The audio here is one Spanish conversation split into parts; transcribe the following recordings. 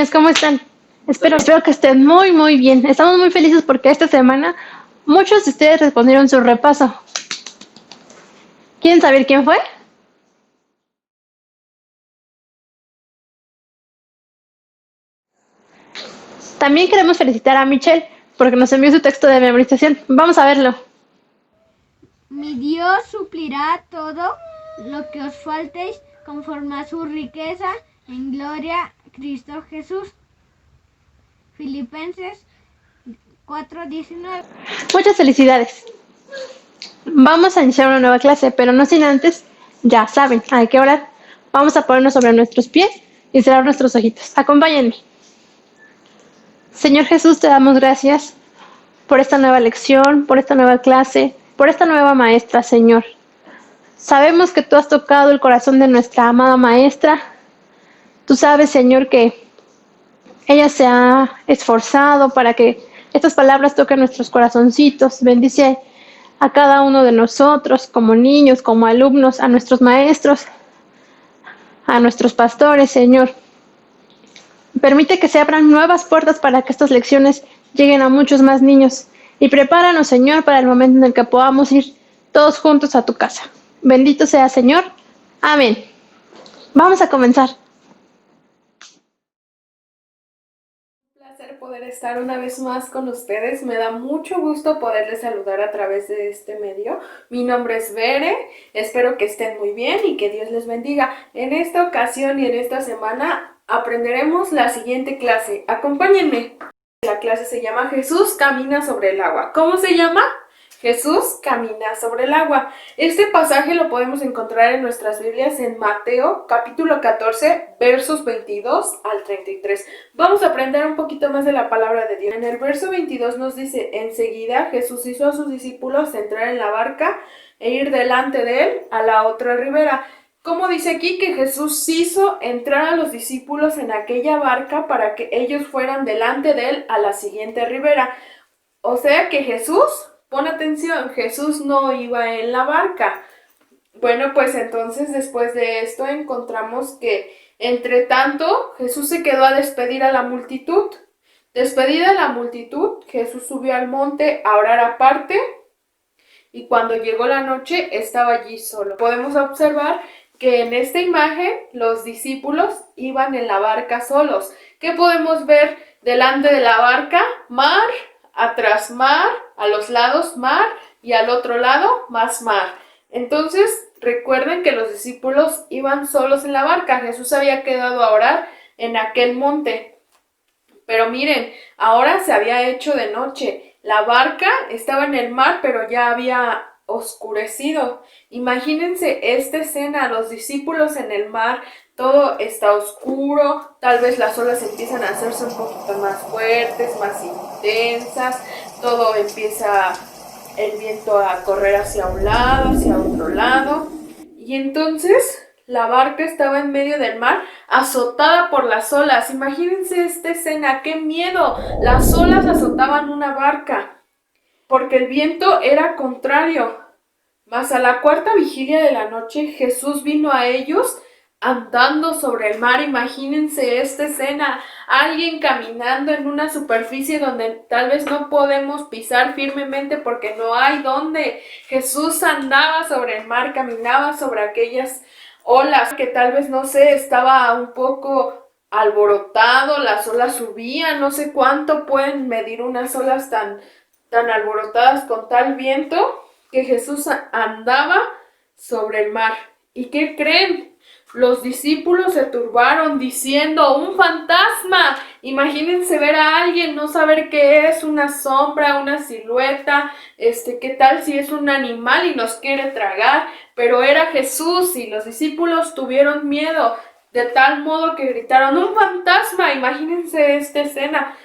niños, ¿cómo están? Espero que estén muy bien. Estamos muy felices porque esta semana muchos de ustedes respondieron su repaso. ¿Quieren saber quién fue? También queremos felicitar a Michelle porque nos envió su texto de memorización. Vamos a verlo. Mi Dios suplirá todo lo que os faltéis conforme a su riqueza en gloria Cristo Jesús. Filipenses 4:19. Muchas felicidades. Vamos a iniciar una nueva clase, pero no sin antes, ya saben, hay que orar. Vamos a ponernos sobre nuestros pies y cerrar nuestros ojitos. Acompáñenme. Señor Jesús, te damos gracias por esta nueva lección, por esta nueva clase, por esta nueva maestra, Señor. Sabemos que tú has tocado el corazón de nuestra amada maestra. Tú sabes, Señor, que ella se ha esforzado para que estas palabras toquen nuestros corazoncitos. Bendice a cada uno de nosotros, como niños, como alumnos, a nuestros maestros, a nuestros pastores, Señor. Permite que se abran nuevas puertas para que estas lecciones lleguen a muchos más niños. Y prepáranos, Señor, para el momento en el que podamos ir todos juntos a tu casa. Bendito sea, Señor. Amén. Vamos a comenzar. Placer poder estar una vez más con ustedes. Me da mucho gusto poderles saludar a través de este medio. Mi nombre es Bere, espero que estén muy bien y que Dios les bendiga. En esta ocasión y en esta semana aprenderemos la siguiente clase. Acompáñenme. La clase se llama Jesús camina sobre el agua. ¿Cómo se llama? Jesús camina sobre el agua. Este pasaje lo podemos encontrar en nuestras Biblias en Mateo, capítulo 14, versos 22 al 33. Vamos a aprender un poquito más de la palabra de Dios. En el verso 22 nos dice: enseguida Jesús hizo a sus discípulos entrar en la barca e ir delante de él a la otra ribera. ¿Cómo dice aquí que Jesús hizo entrar a los discípulos en aquella barca para que ellos fueran delante de él a la siguiente ribera? O sea que Jesús, pon atención, Jesús no iba en la barca. Bueno, pues entonces después de esto encontramos que, entre tanto, Jesús se quedó a despedir a la multitud. Despedida la multitud, Jesús subió al monte a orar aparte y cuando llegó la noche estaba allí solo. Podemos observar que en esta imagen los discípulos iban en la barca solos. ¿Qué podemos ver delante de la barca? Mar, atrás mar, a los lados mar y al otro lado más mar. Entonces recuerden que los discípulos iban solos en la barca. Jesús había quedado a orar en aquel monte. Pero miren, ahora se había hecho de noche. La barca estaba en el mar, pero ya había oscurecido. Imagínense esta escena, los discípulos en el mar, todo está oscuro, tal vez las olas empiezan a hacerse un poquito más fuertes, más intensas, todo empieza el viento a correr hacia un lado, hacia otro lado, y entonces la barca estaba en medio del mar, azotada por las olas. Imagínense esta escena, ¡qué miedo! Las olas azotaban una barca, porque el viento era contrario. Mas a la cuarta vigilia de la noche, Jesús vino a ellos andando sobre el mar. Imagínense esta escena, alguien caminando en una superficie donde tal vez no podemos pisar firmemente porque no hay dónde. Jesús andaba sobre el mar, caminaba sobre aquellas olas que tal vez, no sé, estaba un poco alborotado, las olas subían, no sé cuánto pueden medir unas olas tan alborotadas con tal viento, que Jesús andaba sobre el mar. ¿Y qué creen? Los discípulos se turbaron diciendo: ¡un fantasma! Imagínense ver a alguien, no saber qué es, una sombra, una silueta, qué tal si es un animal y nos quiere tragar. Pero era Jesús y los discípulos tuvieron miedo, de tal modo que gritaron: ¡un fantasma! Imagínense esta escena.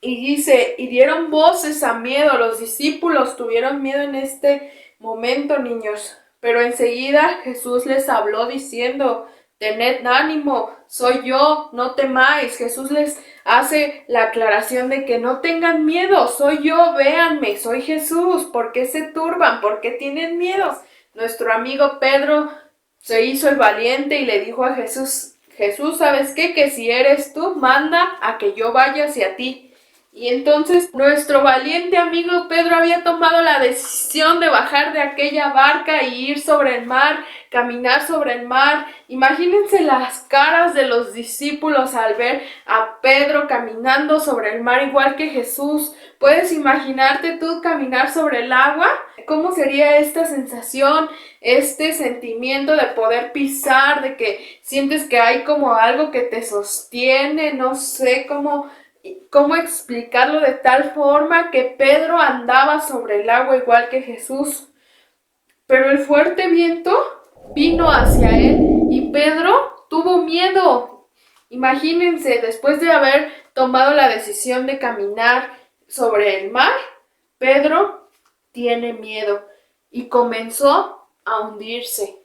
Y dice, y dieron voces a miedo. Los discípulos tuvieron miedo en este momento, niños. Pero enseguida Jesús les habló diciendo: tened ánimo, soy yo, no temáis. Jesús les hace la aclaración de que no tengan miedo, soy yo, véanme, soy Jesús. ¿Por qué se turban? ¿Por qué tienen miedo? Nuestro amigo Pedro se hizo el valiente y le dijo a Jesús: Jesús, ¿sabes qué? Que si eres tú, manda a que yo vaya hacia ti. Y entonces nuestro valiente amigo Pedro había tomado la decisión de bajar de aquella barca e ir sobre el mar, caminar sobre el mar. Imagínense las caras de los discípulos al ver a Pedro caminando sobre el mar igual que Jesús. ¿Puedes imaginarte tú caminar sobre el agua? ¿Cómo sería esta sensación, este sentimiento de poder pisar, de que sientes que hay como algo que te sostiene? No sé cómo explicarlo de tal forma que Pedro andaba sobre el agua igual que Jesús. Pero el fuerte viento vino hacia él y Pedro tuvo miedo. Imagínense, después de haber tomado la decisión de caminar sobre el mar, Pedro tiene miedo y comenzó a hundirse.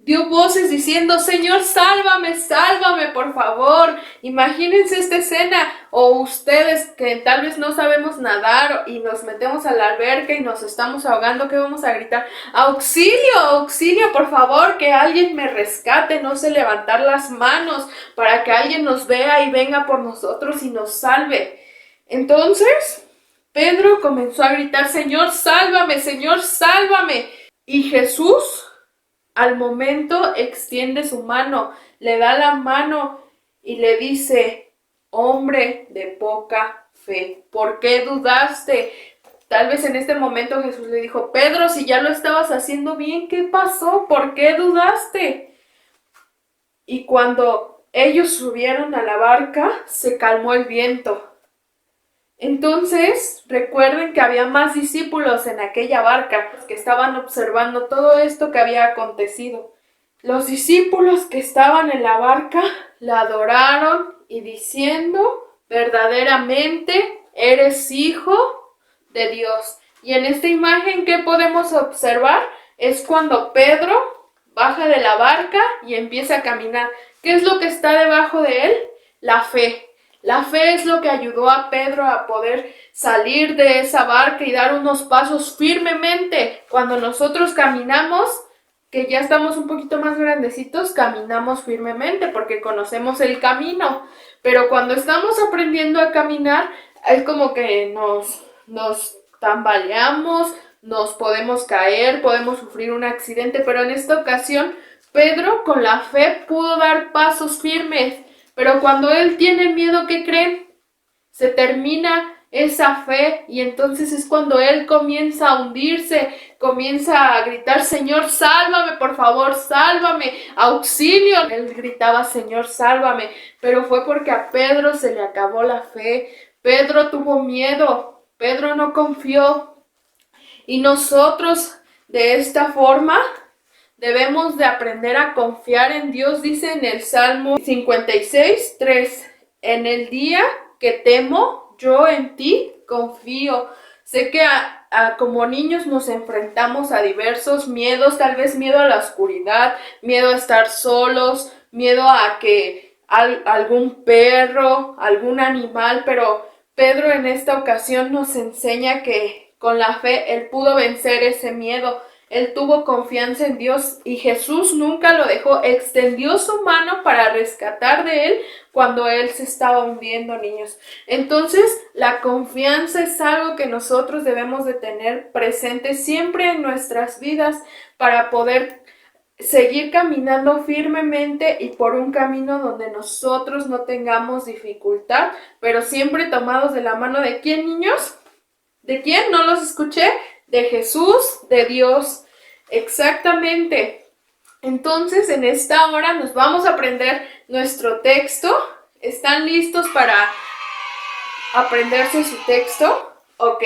Dio voces diciendo, Señor, sálvame, sálvame, por favor. Imagínense esta escena. O ustedes que tal vez no sabemos nadar y nos metemos a la alberca y nos estamos ahogando, ¿qué vamos a gritar? ¡Auxilio, auxilio, por favor! Que alguien me rescate. No sé, levantar las manos para que alguien nos vea y venga por nosotros y nos salve. Entonces, Pedro comenzó a gritar, Señor, sálvame, Señor, sálvame. Y Jesús al momento extiende su mano, le da la mano y le dice, hombre de poca fe, ¿por qué dudaste? Tal vez en este momento Jesús le dijo, Pedro, si ya lo estabas haciendo bien, ¿qué pasó? ¿Por qué dudaste? Y cuando ellos subieron a la barca, se calmó el viento. Entonces, recuerden que había más discípulos en aquella barca que estaban observando todo esto que había acontecido. Los discípulos que estaban en la barca la adoraron y diciendo, verdaderamente eres hijo de Dios. Y en esta imagen, ¿qué podemos observar? Es cuando Pedro baja de la barca y empieza a caminar. ¿Qué es lo que está debajo de él? La fe. La fe es lo que ayudó a Pedro a poder salir de esa barca y dar unos pasos firmemente. Cuando nosotros caminamos, que ya estamos un poquito más grandecitos, caminamos firmemente porque conocemos el camino. Pero cuando estamos aprendiendo a caminar, es como que nos tambaleamos, nos podemos caer, podemos sufrir un accidente. Pero en esta ocasión, Pedro con la fe pudo dar pasos firmes. Pero cuando él tiene miedo, ¿qué creen? Se termina esa fe y entonces es cuando él comienza a hundirse, comienza a gritar, Señor, sálvame, por favor, sálvame, auxilio. Él gritaba, Señor, sálvame, pero fue porque a Pedro se le acabó la fe. Pedro tuvo miedo, Pedro no confió. Y nosotros de esta forma debemos de aprender a confiar en Dios, dice en el Salmo 56:3. En el día que temo, yo en ti confío. Sé que como niños nos enfrentamos a diversos miedos, tal vez miedo a la oscuridad, miedo a estar solos, miedo a que algún perro, algún animal, pero Pedro en esta ocasión nos enseña que con la fe él pudo vencer ese miedo. Él tuvo confianza en Dios y Jesús nunca lo dejó, extendió su mano para rescatar de él cuando él se estaba hundiendo, niños. Entonces, la confianza es algo que nosotros debemos de tener presente siempre en nuestras vidas para poder seguir caminando firmemente y por un camino donde nosotros no tengamos dificultad, pero siempre tomados de la mano ¿de quién, niños? ¿De quién? ¿No los escuché? De Jesús, de Dios. Exactamente. Entonces, en esta hora nos vamos a aprender nuestro texto. ¿Están listos para aprenderse su texto? Ok.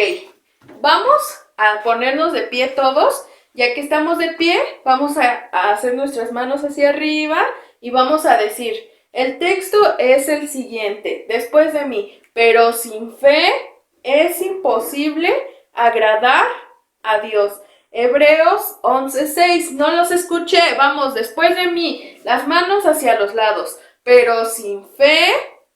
Vamos a ponernos de pie todos. Ya que estamos de pie, vamos a hacer nuestras manos hacia arriba y vamos a decir, el texto es el siguiente, después de mí, pero sin fe es imposible agradar a Dios. Hebreos 11:6, no los escuché, vamos, después de mí, las manos hacia los lados, pero sin fe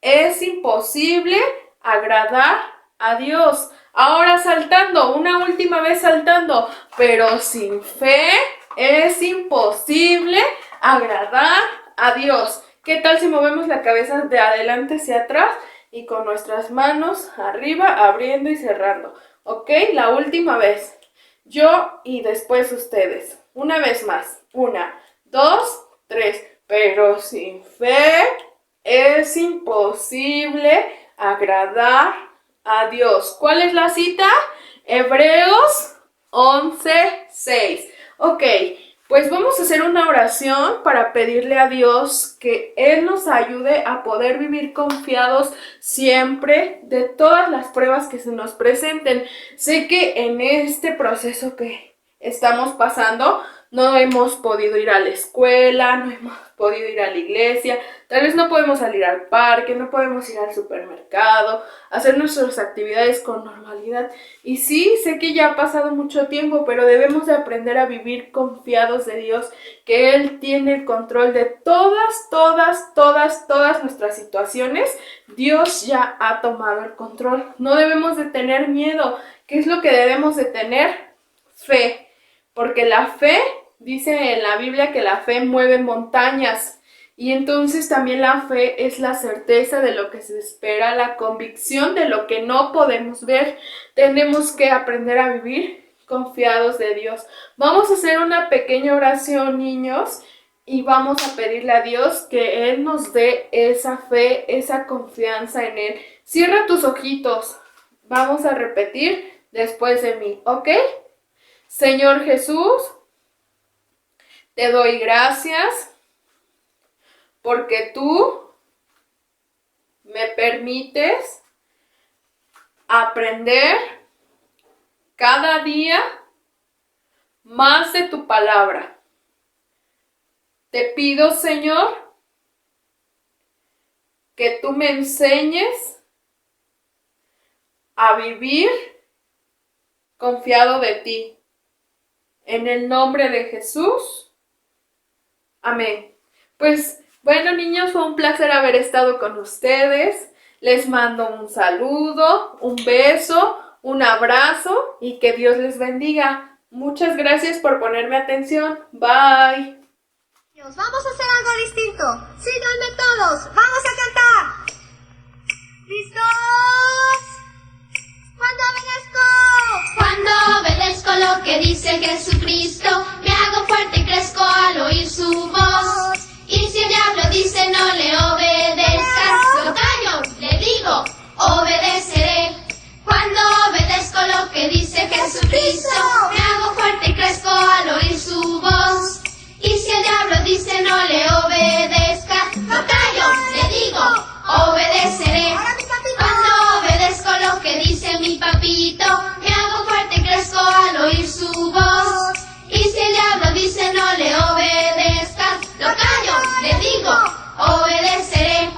es imposible agradar a Dios. Ahora saltando, una última vez saltando, pero sin fe es imposible agradar a Dios. ¿Qué tal si movemos la cabeza de adelante hacia atrás y con nuestras manos arriba, abriendo y cerrando? ¿Ok? La última vez. Yo y después ustedes. Una vez más. 1, 2, 3. Pero sin fe es imposible agradar a Dios. ¿Cuál es la cita? Hebreos 11:6. Ok, pues vamos a hacer una oración para pedirle a Dios que Él nos ayude a poder vivir confiados siempre de todas las pruebas que se nos presenten. Sé que en este proceso que estamos pasando no hemos podido ir a la escuela, no hemos podido ir a la iglesia, tal vez no podemos salir al parque, no podemos ir al supermercado, hacer nuestras actividades con normalidad. Y sí, sé que ya ha pasado mucho tiempo, pero debemos de aprender a vivir confiados de Dios, que Él tiene el control de todas nuestras situaciones. Dios ya ha tomado el control. No debemos de tener miedo. ¿Qué es lo que debemos de tener? Fe. Porque la fe, dice en la Biblia que la fe mueve montañas. Y entonces también la fe es la certeza de lo que se espera, la convicción de lo que no podemos ver. Tenemos que aprender a vivir confiados de Dios. Vamos a hacer una pequeña oración, niños, y vamos a pedirle a Dios que Él nos dé esa fe, esa confianza en Él. Cierra tus ojitos. Vamos a repetir después de mí, ¿ok? Señor Jesús, te doy gracias porque tú me permites aprender cada día más de tu palabra. Te pido, Señor, que tú me enseñes a vivir confiado de ti. En el nombre de Jesús. Amén. Pues bueno, niños, fue un placer haber estado con ustedes. Les mando un saludo, un beso, un abrazo y que Dios les bendiga. Muchas gracias por ponerme atención. Bye. Vamos a hacer algo distinto. Síganme todos. Vamos a cantar. ¿Listos? Cuando obedezco lo que dice Jesucristo, me hago fuerte y crezco al oír su voz. Y si el diablo dice no le obedezcas, lo callo, le digo, obedeceré. Cuando obedezco lo que dice Jesucristo, me hago fuerte y crezco al oír su voz. Y si el diablo dice no le obedezcas, lo callo, le digo, obedeceré. Cuando obedezco lo que dice mi papito, me hago fuerte y crezco al oír su voz. Y si el diablo dice no le obedezcas, lo callo, le digo, obedeceré.